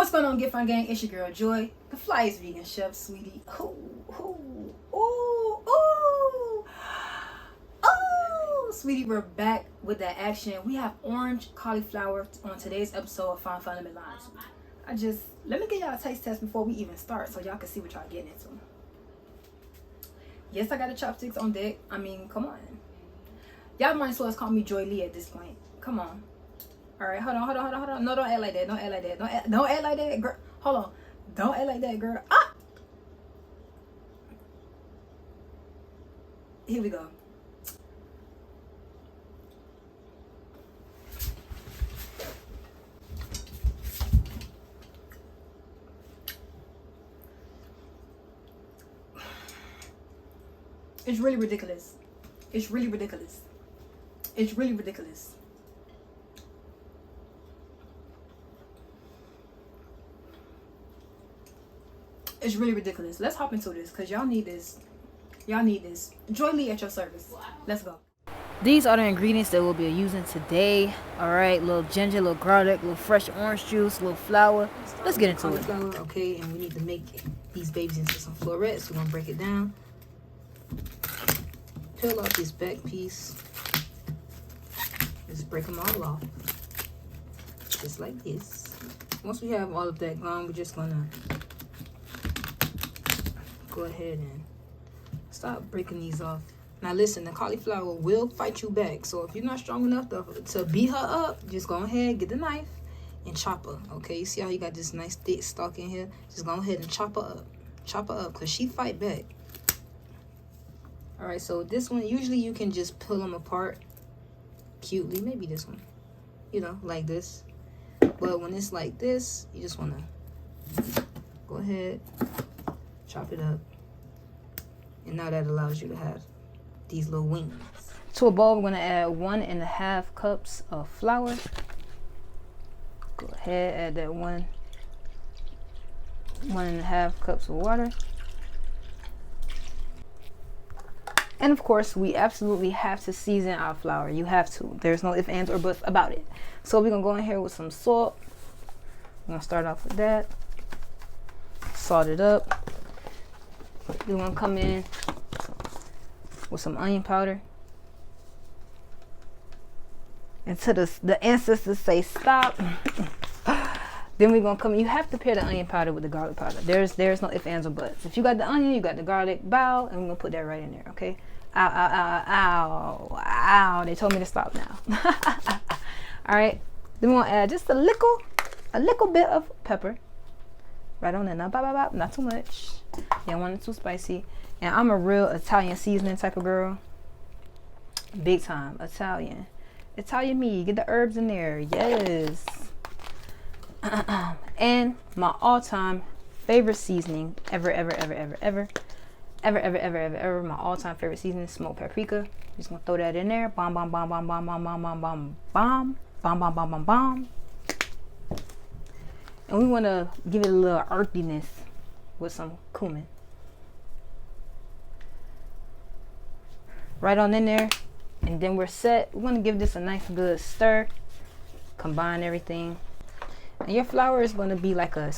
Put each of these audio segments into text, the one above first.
What's going on, Get Fun Gang? It's your girl Joy, the flyest vegan chef, sweetie. Sweetie, we're back with that action. We have orange cauliflower on today's episode of Fine Fundamental Lines. Let me get y'all a taste test before we even start so y'all can see what y'all getting into. Yes, I got the chopsticks on deck. I mean, come on. Y'all might as well call me Joy Lee at this point. Come on. All right, hold on. No, don't act like that. Don't act like that. Don't act like that, girl. Hold on. Don't act like that, girl. Ah! Here we go. It's really ridiculous. It's really ridiculous. It's really ridiculous. It's really ridiculous. Let's hop into this because y'all need this. Y'all need this. Joy Lee at your service. Let's go. These are the ingredients that we'll be using today. All right, little ginger, little garlic, little fresh orange juice, little flour. Let's get into it. Okay, and we need to make these babies into some florets. We're gonna break it down. Peel off this back piece. Just break them all off, just like this. Once we have all of that gone, we're just gonna go ahead and start breaking these off. Now listen, the cauliflower will fight you back, so if you're not strong enough to beat her up, just go ahead, get the knife and chop her. Okay, you see how you got this nice thick stalk in here? Just go ahead and chop her up because she fight back. All right, so this one, usually you can just pull them apart cutely. Maybe this one, you know, like this. But when it's like this, you just want to go ahead, chop it up, and now that allows you to have these little wings. To a bowl, we're going to add 1.5 cups of flour. Go ahead, add that 1.5 cups of water. And of course, we absolutely have to season our flour. You have to. There's no ifs, ands, or buts about it. So we're going to go in here with some salt. I'm going to start off with that. Salt it up. Then we're going to come in with some onion powder. Until the ancestors say stop. Then we're going to come in. You have to pair the onion powder with the garlic powder. There's no ifs, ands, or buts. If you got the onion, you got the garlic, bow, and we're going to put that right in there, okay? Ow, ow, ow, ow, ow. They told me to stop now. All right. Then we're going to add just a little bit of pepper. Right on there. Not too much. You don't want it too spicy. And I'm a real Italian seasoning type of girl. Big time. Italian me. Get the herbs in there. Yes. And my all-time favorite seasoning ever, my all-time favorite seasoning, smoked paprika. Just gonna throw that in there. Bomb. And we want to give it a little earthiness with some cumin. Right on in there. And then we're set. We're gonna give this a nice good stir. Combine everything. And your flour is going to be like a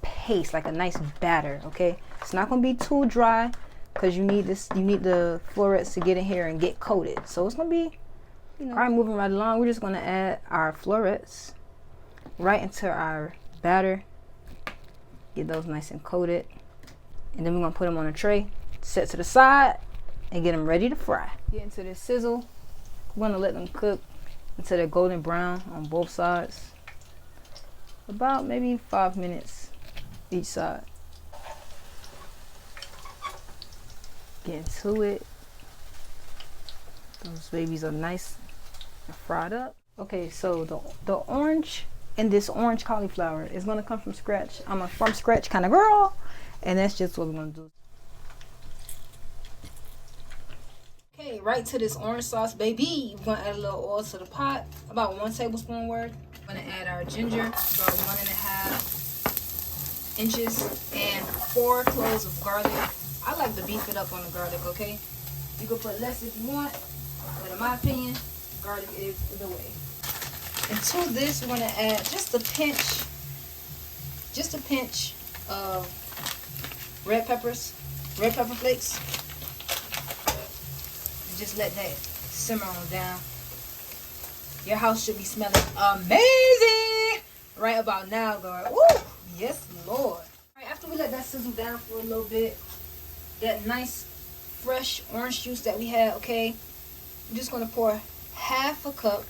paste, like a nice batter, okay? It's not going to be too dry because you need the florets to get in here and get coated. So it's going to be, you know. All right, moving right along, we're just going to add our florets right into our batter. Get those nice and coated. And then we're going to put them on a tray, set to the side, and get them ready to fry. Get into this sizzle. We're going to let them cook until they're golden brown on both sides. About maybe 5 minutes each side. Get into it. Those babies are nice and fried up. Okay, so the orange in this orange cauliflower is gonna come from scratch. I'm a from scratch kind of girl, and that's just what we're gonna do. Okay, right to this orange sauce, baby. We're gonna add a little oil to the pot, about 1 tablespoon worth. We're gonna add our ginger, about 1.5 inches, and 4 cloves of garlic. I like to beef it up on the garlic, okay? You can put less if you want, but in my opinion, garlic is the way. And to this, we're gonna add just a pinch just a pinch of red pepper flakes. Just let that simmer on down. Your house should be smelling amazing right about now, girl. Woo! Yes, Lord. All right, after we let that sizzle down for a little bit, that nice fresh orange juice that we had, okay, I'm just gonna pour half a cup.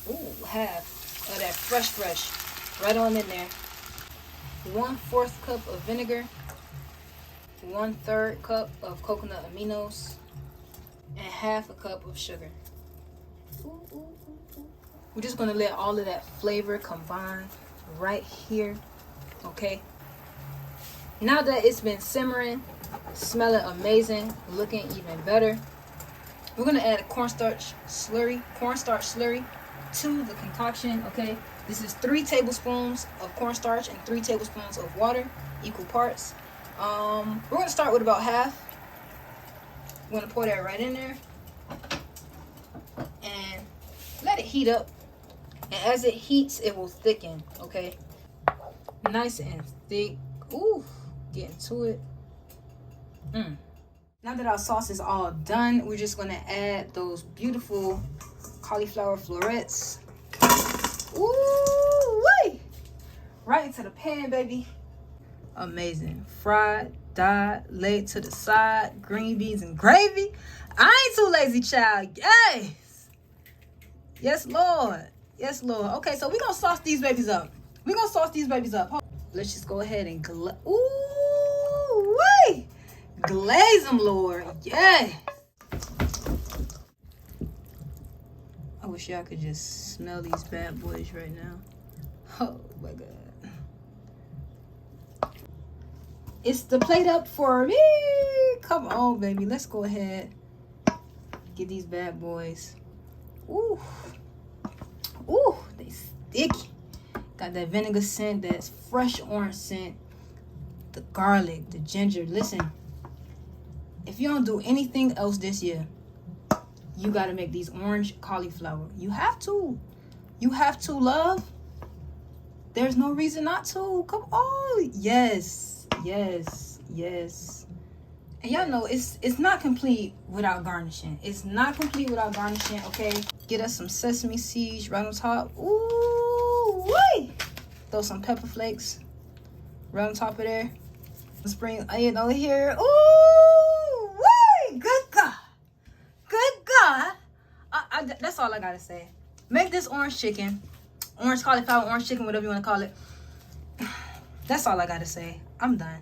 Ooh, half of that fresh, right on in there. 1/4 cup of vinegar. 1/3 cup of coconut aminos, and half a cup of sugar. We're just gonna let all of that flavor combine right here, okay? Now that it's been simmering, smelling amazing, looking even better, we're gonna add a cornstarch slurry to the concoction, okay? This is 3 tablespoons of cornstarch and 3 tablespoons of water, equal parts. We're gonna start with about half. We're gonna pour that right in there and let it heat up. And as it heats, it will thicken, okay? Nice and thick. Ooh, getting to it. Now that our sauce is all done, we're just gonna add those beautiful cauliflower florets. Ooh, wait! Right into the pan, baby. Amazing. Fried, dyed, laid to the side, green beans and gravy. I ain't too lazy, child. Yes. Yes, Lord. Yes, Lord. Okay, so we're going to sauce these babies up. Let's just go ahead and ooh, wait. Glaze them, Lord. Yes. I wish y'all could just smell these bad boys right now. Oh, my God. It's the plate up for me. Come on, baby. Let's go ahead. Get these bad boys. Ooh. Ooh, they sticky. Got that vinegar scent, that fresh orange scent, the garlic, the ginger. Listen, if you don't do anything else this year, you got to make these orange cauliflower. You have to. You have to, love. There's no reason not to. Come on. Yes. Yes, yes. And y'all know it's not complete without garnishing. It's not complete without garnishing, okay? Get us some sesame seeds right on top. Ooh, wait. Throw some pepper flakes right on top of there. Spring onion over here. Ooh, wait. Good God. Good God. That's all I gotta say. Make this orange chicken, orange cauliflower, orange chicken, whatever you want to call it. That's all I gotta say. I'm done.